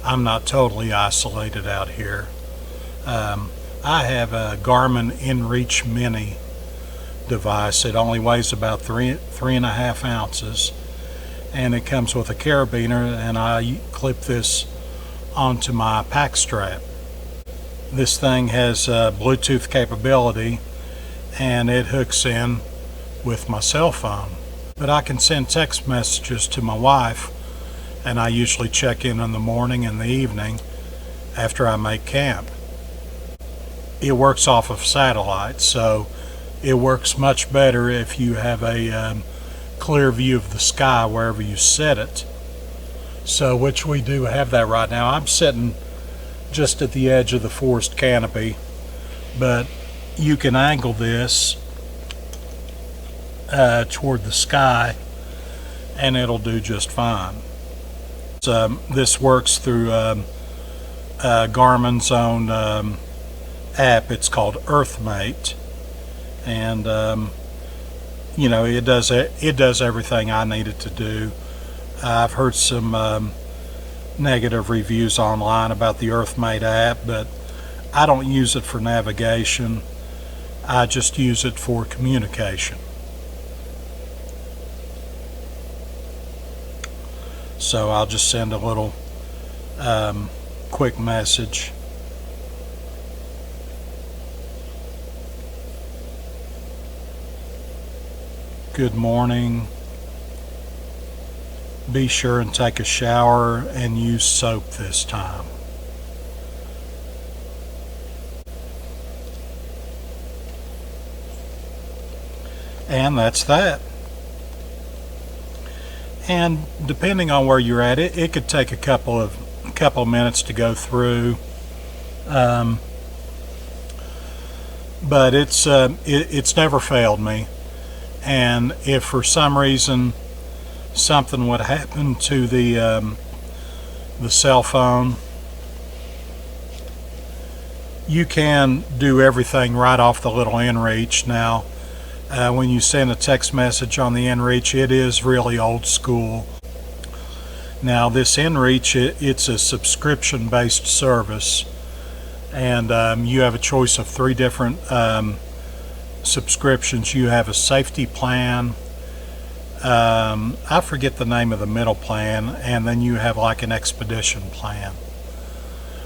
I'm not totally isolated out here. I have a Garmin In Reach Mini device. It only weighs about 3.5 ounces, and it comes with a carabiner, and I clip this onto my pack strap. This thing has Bluetooth capability, and it hooks in with my cell phone. But I can send text messages to my wife, and I usually check in the morning and the evening after I make camp. It works off of satellite, so it works much better if you have a clear view of the sky wherever you set it. So, which we do have that right now. I'm sitting just at the edge of the forest canopy, but you can angle this toward the sky and it'll do just fine. So, this works through Garmin's own app. It's called EarthMate, and it does everything I need it to do. I've heard some negative reviews online about the EarthMate app, but I don't use it for navigation. I just use it for communication. So I'll just send a little quick message. Good morning. Be sure and take a shower and use soap this time. And that's that. And depending on where you're at, it could take a couple of minutes to go through. But it's never failed me. And if for some reason something would happen to the cell phone, you can do everything right off the little inReach. Now, when you send a text message on the inReach, it is really old school. Now, this inReach, it's a subscription-based service, and you have a choice of 3 different subscriptions. You have a safety plan, I forget the name of the middle plan, and then you have like an expedition plan.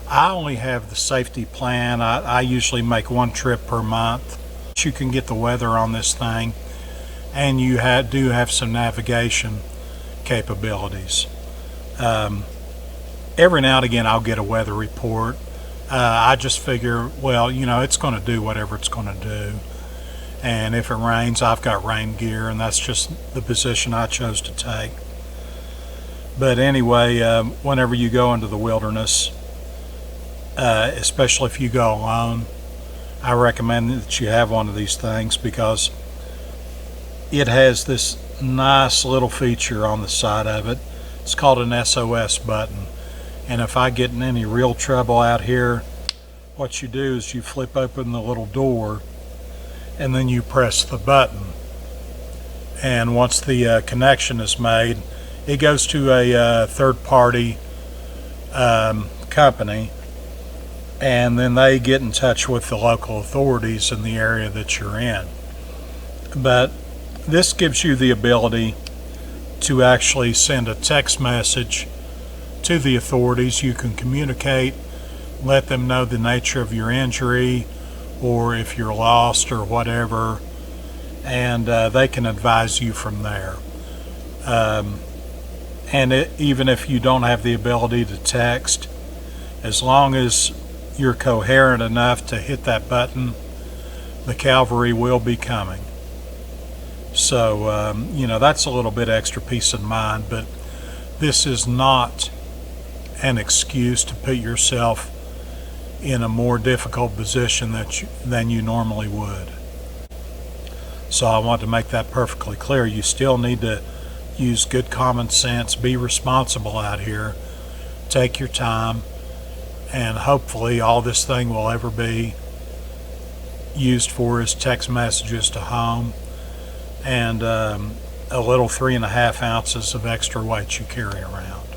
I only have the safety plan. I usually make 1 trip per month. You can get the weather on this thing, and you do have some navigation capabilities. Every now and again I'll get a weather report. I just figure, well, it's going to do whatever it's going to do. And if it rains, I've got rain gear, and that's just the position I chose to take. But anyway, whenever you go into the wilderness, especially if you go alone, I recommend that you have one of these things, because it has this nice little feature on the side of it. It's called an SOS button. And if I get in any real trouble out here, what you do is you flip open the little door, and then you press the button, and once the connection is made, it goes to a third-party company, and then they get in touch with the local authorities in the area that you're in. But this gives you the ability to actually send a text message to the authorities. You can communicate, let them know the nature of your injury, or if you're lost or whatever, and they can advise you from there. Even if you don't have the ability to text, as long as you're coherent enough to hit that button, the cavalry will be coming. So that's a little bit extra peace of mind, but this is not an excuse to put yourself in a more difficult position than you normally would. So I want to make that perfectly clear. You still need to use good common sense, be responsible out here, take your time, and hopefully all this thing will ever be used for is text messages to home, and a little 3.5 ounces of extra weight you carry around.